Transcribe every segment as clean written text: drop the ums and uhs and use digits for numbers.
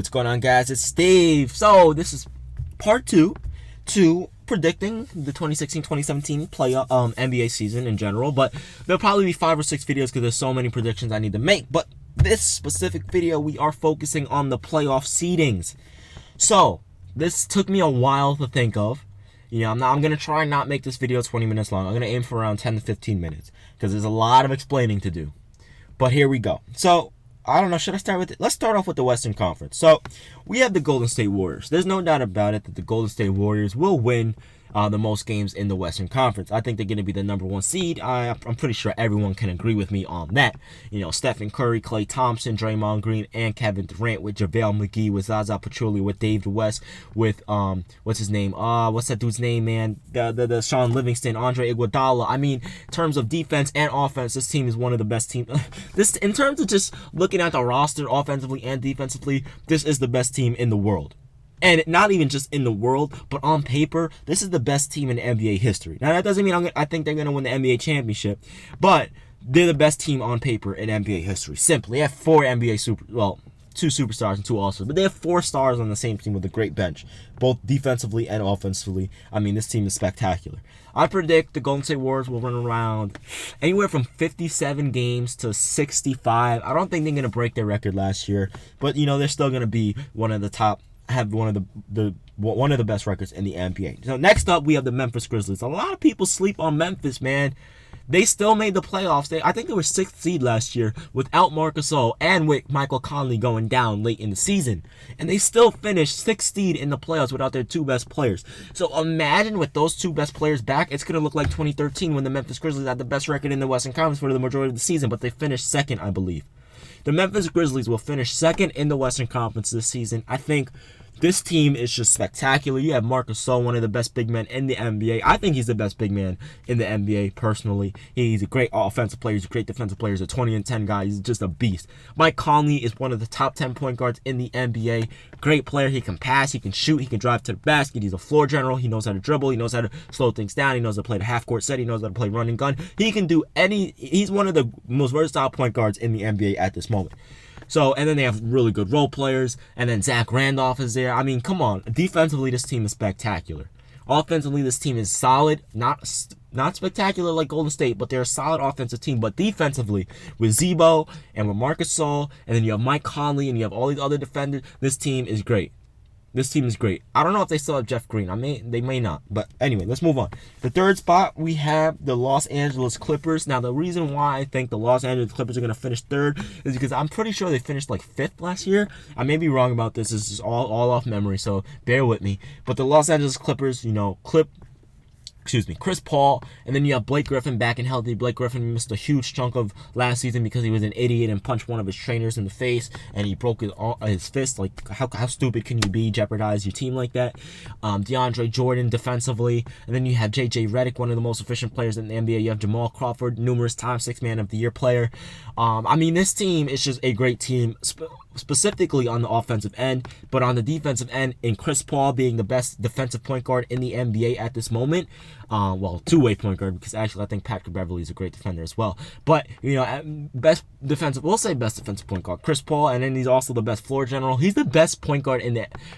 what's going on, guys? It's Steve. So this is part two to predicting the 2016-2017 NBA season in general, but there'll probably be 5 or 6 videos because there's so many predictions I need to make. But this specific video, we are focusing on the playoff seedings. So this took me a while to think of. I'm gonna try and not make this video 20 minutes long. I'm gonna aim for around 10 to 15 minutes because there's a lot of explaining to do. But here we go. So I don't know, should I start with it? Let's start off with the Western Conference. So we have the Golden State Warriors. There's no doubt about it that the Golden State Warriors will win the most games in the Western Conference. I think they're going to be the number 1 seed. I'm pretty sure everyone can agree with me on that. Stephen Curry, Klay Thompson, Draymond Green, and Kevin Durant, with JaVale McGee, with Zaza Pachulia, with David West, with what's his name? What's that dude's name, man? The Sean Livingston, Andre Iguodala. I mean, in terms of defense and offense, this team is one of the best teams. This, in terms of just looking at the roster offensively and defensively, this is the best team in the world. And not even just in the world, but on paper, this is the best team in NBA history. Now, that doesn't mean I think they're going to win the NBA championship, but they're the best team on paper in NBA history. Simply, they have 4 2 superstars and 2 all-stars, but they have 4 stars on the same team with a great bench, both defensively and offensively. I mean, this team is spectacular. I predict the Golden State Warriors will run around anywhere from 57 games to 65. I don't think they're going to break their record last year, but, they're still going to be one of the top, have one of the best records in the NBA. So next up, we have the Memphis Grizzlies. A lot of people sleep on Memphis, man. They still made the playoffs. I think they were 6th seed last year without Marc Gasol and with Michael Conley going down late in the season. And they still finished 6th seed in the playoffs without their 2 best players. So imagine with those 2 best players back, it's going to look like 2013 when the Memphis Grizzlies had the best record in the Western Conference for the majority of the season, but they finished 2nd, I believe. The Memphis Grizzlies will finish 2nd in the Western Conference this season. I think this team is just spectacular. You have Marc Gasol, one of the best big men in the NBA. I think he's the best big man in the NBA, personally. He's a great offensive player. He's a great defensive player. He's a 20-10 guy. He's just a beast. Mike Conley is one of the top 10 point guards in the NBA. Great player. He can pass. He can shoot. He can drive to the basket. He's a floor general. He knows how to dribble. He knows how to slow things down. He knows how to play the half-court set. He knows how to play run and gun. He can do he's one of the most versatile point guards in the NBA at this moment. So, and then they have really good role players, and then Zach Randolph is there. I mean, come on. Defensively, this team is spectacular. Offensively, this team is solid. Not spectacular like Golden State, but they're a solid offensive team. But defensively, with Zebo and with Marc Gasol, and then you have Mike Conley, and you have all these other defenders, this team is great. This team is great. I don't know if they still have Jeff Green. They may not. But anyway, let's move on. The 3rd spot, we have the Los Angeles Clippers. Now, the reason why I think the Los Angeles Clippers are going to finish 3rd is because I'm pretty sure they finished like 5th last year. I may be wrong about this. This is all off memory, so bear with me. But the Los Angeles Clippers, Chris Paul, and then you have Blake Griffin back and healthy. Blake Griffin missed a huge chunk of last season because he was an idiot and punched one of his trainers in the face, and he broke his fist. Like, how stupid can you be, jeopardize your team like that? DeAndre Jordan defensively, and then you have J.J. Redick, one of the most efficient players in the NBA. You have Jamal Crawford, numerous times 6th Man of the Year player. This team is just a great team, specifically on the offensive end, but on the defensive end, in Chris Paul being the best defensive point guard in the NBA at this moment. 2-way point guard, because actually I think Patrick Beverley is a great defender as well. But, best defensive point guard, Chris Paul, and then he's also the best floor general. He's the best point guard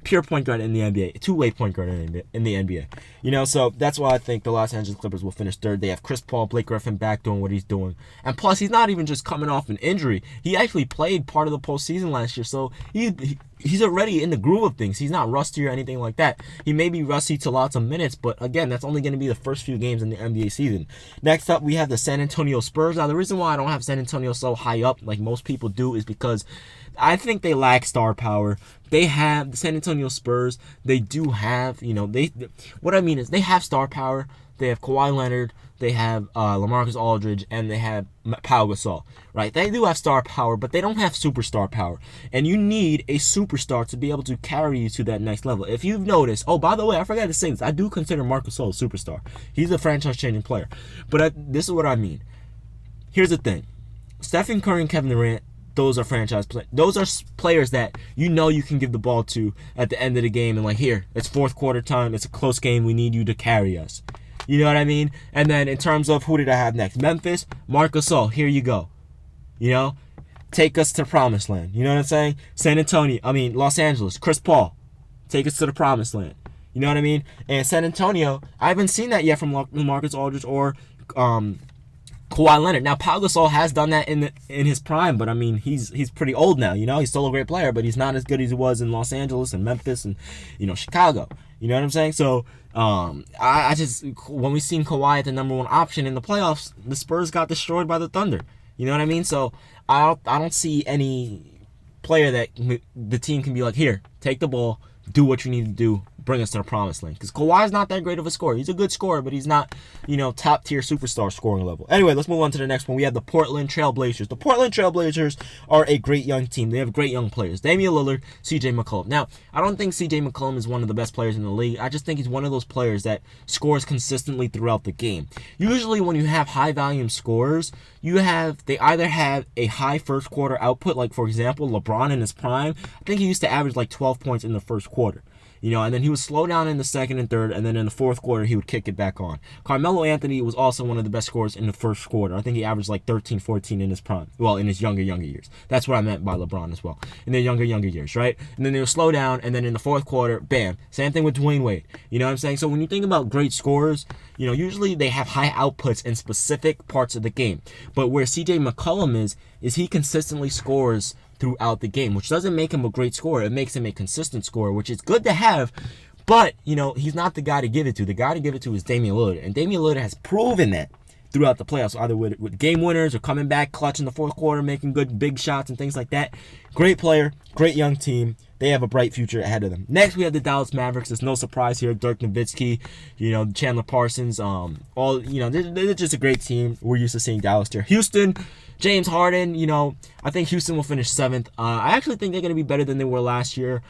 pure point guard in the NBA, 2-way point guard in the NBA. So that's why I think the Los Angeles Clippers will finish 3rd. They have Chris Paul, Blake Griffin back doing what he's doing. And plus, he's not even just coming off an injury. He actually played part of the postseason last year, so he's already in the groove of things. He's not rusty or anything like that. He may be rusty to lots of minutes, but again, that's only going to be the first few games in the NBA season. Next up, we have the San Antonio Spurs. Now, the reason why I don't have San Antonio so high up like most people do is because I think they lack star power. They have the San Antonio Spurs. They do have, what I mean is they have star power. They have Kawhi Leonard. They have LaMarcus Aldridge, and they have Pau Gasol, right? They do have star power, but they don't have superstar power. And you need a superstar to be able to carry you to that next level. If you've noticed, by the way, I forgot to say this. I do consider Marc Gasol a superstar. He's a franchise-changing player. But this is what I mean. Here's the thing. Stephen Curry and Kevin Durant, those are franchise players. Those are players that you can give the ball to at the end of the game and here, it's 4th quarter time. It's a close game. We need you to carry us. You know what I mean? And then in terms of who did I have next? Memphis, Marc Gasol. Here you go. take us to the promised land. You know what I'm saying? Los Angeles, Chris Paul, take us to the promised land. You know what I mean? And San Antonio, I haven't seen that yet from Marcus Aldridge or Kawhi Leonard. Now, Pau Gasol has done that in his prime, but I mean, he's pretty old now. You know, he's still a great player, but he's not as good as he was in Los Angeles and Memphis and, you know, Chicago. You know what I'm saying? So, I just, when we seen Kawhi at the number one option in the playoffs, the Spurs got destroyed by the Thunder. You know what I mean? So, I don't see any player that the team can be like, here, take the ball, do what you need to do, bring us to the promised land. Because Kawhi's not that great of a scorer. He's a good scorer, but he's not, you know, top tier superstar scoring level. Anyway, let's move on to the next one. We have the Portland Trail Blazers. The Portland Trail Blazers are a great young team. They have great young players. Damian Lillard, CJ McCollum. Now, I don't think CJ McCollum is one of the best players in the league. I just think he's one of those players that scores consistently throughout the game. Usually when you have high volume scorers, they either have a high first quarter output, like for example, LeBron in his prime. I think he used to average like 12 points in the first quarter. You know, and then he would slow down in the second and third, and then in the fourth quarter, he would kick it back on. Carmelo Anthony was also one of the best scorers in the first quarter. I think he averaged like 13, 14 in his prime. Well, in his younger years. That's what I meant by LeBron as well. In their younger years, right? And then they would slow down, and then in the fourth quarter, bam. Same thing with Dwyane Wade. You know what I'm saying? So when you think about great scorers, you know, usually they have high outputs in specific parts of the game. But where CJ McCollum is he consistently scores throughout the game, which doesn't make him a great scorer. It makes him a consistent scorer, which is good to have, but, you know, he's not the guy to give it to. The guy to give it to is Damian Lillard, and Damian Lillard has proven that throughout the playoffs, either with game winners or coming back clutch in the fourth quarter, making good big shots and things like that. Great player, great young team. They have a bright future ahead of them. Next, we have the Dallas Mavericks. There's no surprise here. Dirk Nowitzki, you know, Chandler Parsons, they're just a great team. We're used to seeing Dallas there. Houston, James Harden, you know, I think Houston will finish 7th. I actually think they're going to be better than they were last year,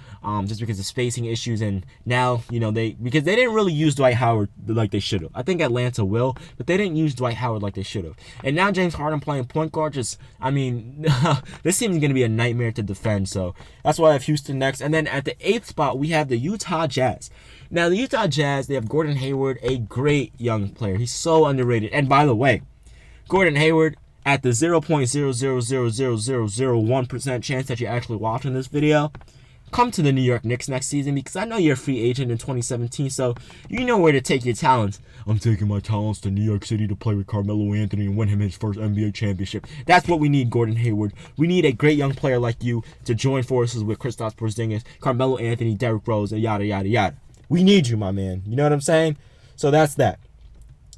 just because of spacing issues. And now, you know, because they didn't really use Dwight Howard like they should have. I think Atlanta will, but they didn't use Dwight Howard like they should have. And now James Harden playing point guard, this team is going to be a nightmare to defend. So that's why I have Houston next. And then at the 8th spot, we have the Utah Jazz. Now, the Utah Jazz, they have Gordon Hayward, a great young player. He's so underrated. And by the way, Gordon Hayward, at the 0.0000001% chance that you're actually watching this video, come to the New York Knicks next season, because I know you're a free agent in 2017, so you know where to take your talents. I'm taking my talents to New York City to play with Carmelo Anthony and win him his first NBA championship. That's what we need, Gordon Hayward. We need a great young player like you to join forces with Kristaps Porzingis, Carmelo Anthony, Derrick Rose, and yada, yada, yada. We need you, my man. You know what I'm saying? So that's that.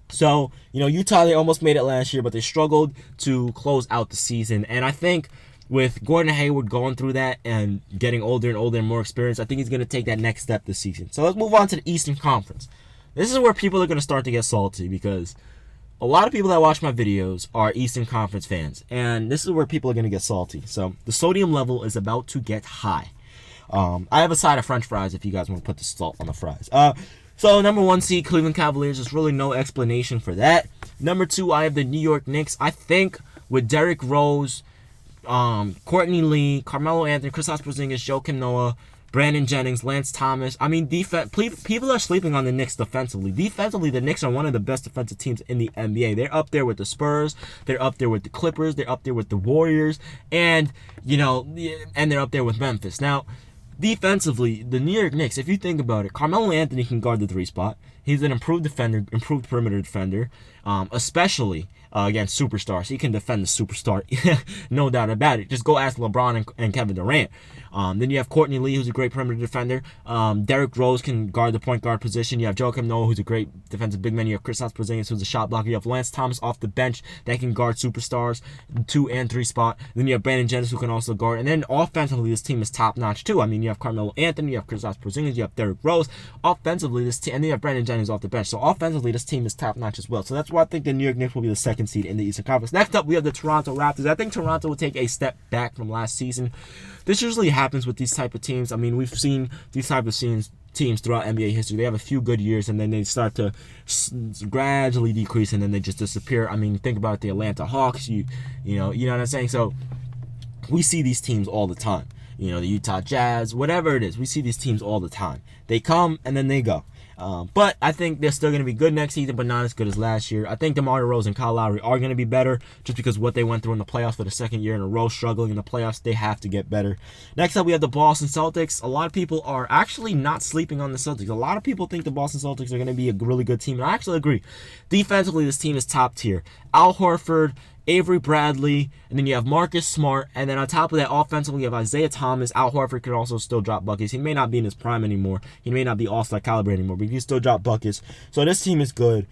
So, you know, Utah, they almost made it last year, but they struggled to close out the season. And I think with Gordon Hayward going through that and getting older and older and more experience, I think he's going to take that next step this season. So let's move on to the Eastern Conference. This is where people are going to start to get salty, because a lot of people that watch my videos are Eastern Conference fans. And this is where people are going to get salty. So the sodium level is about to get high. I have a side of French fries if you guys want to put the salt on the fries. So, number 1 seed, Cleveland Cavaliers. There's really no explanation for that. Number 2, I have the New York Knicks. I think with Derrick Rose, Courtney Lee, Carmelo Anthony, Kristaps Porzingis, Joakim Noah, Brandon Jennings, Lance Thomas. I mean, people are sleeping on the Knicks defensively. Defensively, the Knicks are one of the best defensive teams in the NBA. They're up there with the Spurs. They're up there with the Clippers. They're up there with the Warriors. And, you know, and they're up there with Memphis. Now, defensively, the New York Knicks, if you think about it, Carmelo Anthony can guard the 3 spot. He's an improved defender, improved perimeter defender, especially against superstars. He can defend the superstar, no doubt about it. Just go ask LeBron and Kevin Durant. Then you have Courtney Lee, who's a great perimeter defender. Derrick Rose can guard the point guard position. You have Joakim Noah, who's a great defensive big man. You have Kristaps Porzingis, who's a shot blocker. You have Lance Thomas off the bench that can guard superstars, 2 and 3 spot. Then you have Brandon Jennings, who can also guard. And then offensively, this team is top notch too. I mean, you have Carmelo Anthony, you have Kristaps Porzingis, you have Derrick Rose. Offensively, this team, and then you have Brandon Jennings off the bench. So offensively, this team is top notch as well. So that's why I think the New York Knicks will be the 2nd seed in the Eastern Conference. Next up, we have the Toronto Raptors. I think Toronto will take a step back from last season. This usually happens with these type of teams. I mean, we've seen these type of teams throughout NBA history. They have a few good years, and then they start to gradually decrease, and then they just disappear. I mean, think about the Atlanta Hawks. You know what I'm saying? So we see these teams all the time. You know, the Utah Jazz, whatever it is. We see these teams all the time. They come, and then they go. But I think they're still going to be good next season, but not as good as last year. I think DeMar DeRozan and Kyle Lowry are going to be better just because what they went through in the playoffs for the second year in a row, struggling in the playoffs. They have to get better. Next up, we have the Boston Celtics. A lot of people are actually not sleeping on the Celtics. A lot of people think the Boston Celtics are going to be a really good team, and I actually agree. Defensively, this team is top tier. Al Horford, Avery Bradley, and then you have Marcus Smart, and then on top of that, offensively, you have Isaiah Thomas. Al Horford could also still drop buckets. He may not be in his prime anymore. He may not be all-star caliber anymore, but he can still drop buckets. So this team is good.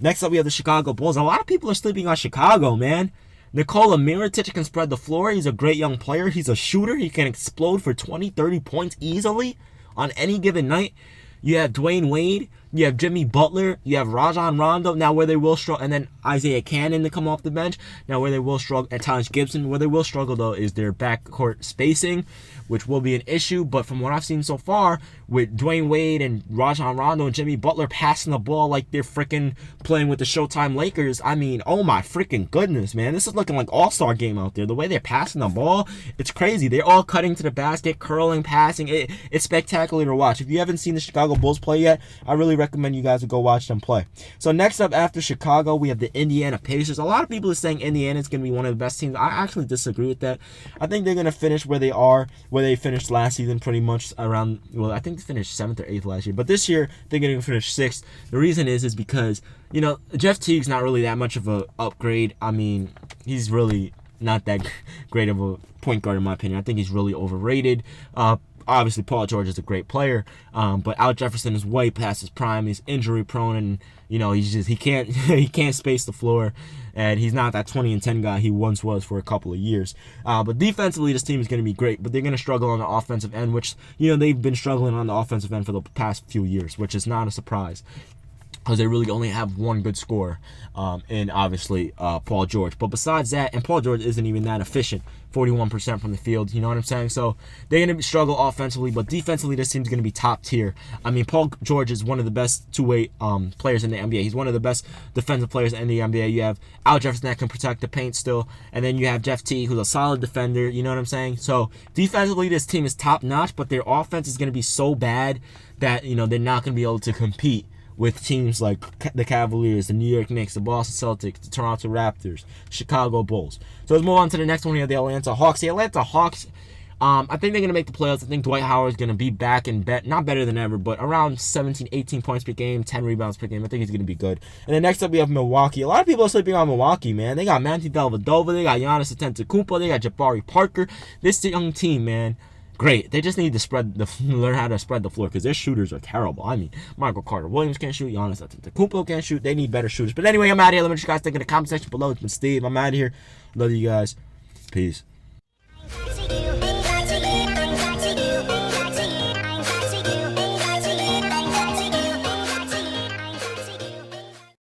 Next up, we have the Chicago Bulls. A lot of people are sleeping on Chicago, man. Nikola Mirotic can spread the floor. He's a great young player. He's a shooter. He can explode for 20, 30 points easily on any given night. You have Dwayne Wade, you have Jimmy Butler, you have Rajon Rondo, now where they will struggle, and then Isaiah Cannon to come off the bench. Now where they will struggle, and Taj Gibson, where they will struggle though is their backcourt spacing, which will be an issue. But from what I've seen so far, with Dwayne Wade and Rajon Rondo and Jimmy Butler passing the ball like they're freaking playing with the Showtime Lakers, I mean, oh my freaking goodness, man. This is looking like all-star game out there. The way they're passing the ball, it's crazy. They're all cutting to the basket, curling, passing. It's spectacular to watch. If you haven't seen the Chicago Bulls play yet, I really recommend you guys to go watch them play. So next up after Chicago, we have the Indiana Pacers. A lot of people are saying Indiana is going to be one of the best teams. I actually disagree with that. I think they're going to finish where they are, where they finished last season, pretty much around, well, I think they finished 7th or 8th last year. But this year, they're going to finish 6th. The reason is because, you know, Jeff Teague's not really that much of an upgrade. I mean, he's really not that great of a point guard in my opinion. I think he's really overrated. Obviously, Paul George is a great player, but Al Jefferson is way past his prime. He's injury prone, and you know he can't he can't space the floor, and he's not that 20 and 10 guy he once was for a couple of years. But defensively, this team is going to be great, but they're going to struggle on the offensive end, which you know they've been struggling on the offensive end for the past few years, which is not a surprise, because they really only have one good scorer, and obviously Paul George. But besides that, and Paul George isn't even that efficient, 41% from the field, you know what I'm saying? So they're going to struggle offensively, but defensively this team's going to be top tier. I mean, Paul George is one of the best two-way players in the NBA. He's one of the best defensive players in the NBA. You have Al Jefferson that can protect the paint still, and then you have Jeff Teague, who's a solid defender, you know what I'm saying? So defensively this team is top-notch, but their offense is going to be so bad that, you know, they're not going to be able to compete with teams like the Cavaliers, the New York Knicks, the Boston Celtics, the Toronto Raptors, Chicago Bulls. So let's move on to the next one. We have the Atlanta Hawks. The Atlanta Hawks, I think they're going to make the playoffs. I think Dwight Howard's going to be back and not better than ever, but around 17, 18 points per game, 10 rebounds per game. I think he's going to be good. And then next up, we have Milwaukee. A lot of people are sleeping on Milwaukee, man. They got Manti Dellavedova. They got Giannis Antetokounmpo. They got Jabari Parker. This young team, man, great. They just need to learn how to spread the floor because their shooters are terrible. I mean, Michael Carter Williams can't shoot. Giannis Antetokounmpo can't shoot. They need better shooters. But anyway, I'm out of here. Let me know what you guys think in the comment section below. It's been Steve. I'm out of here. Love you guys. Peace.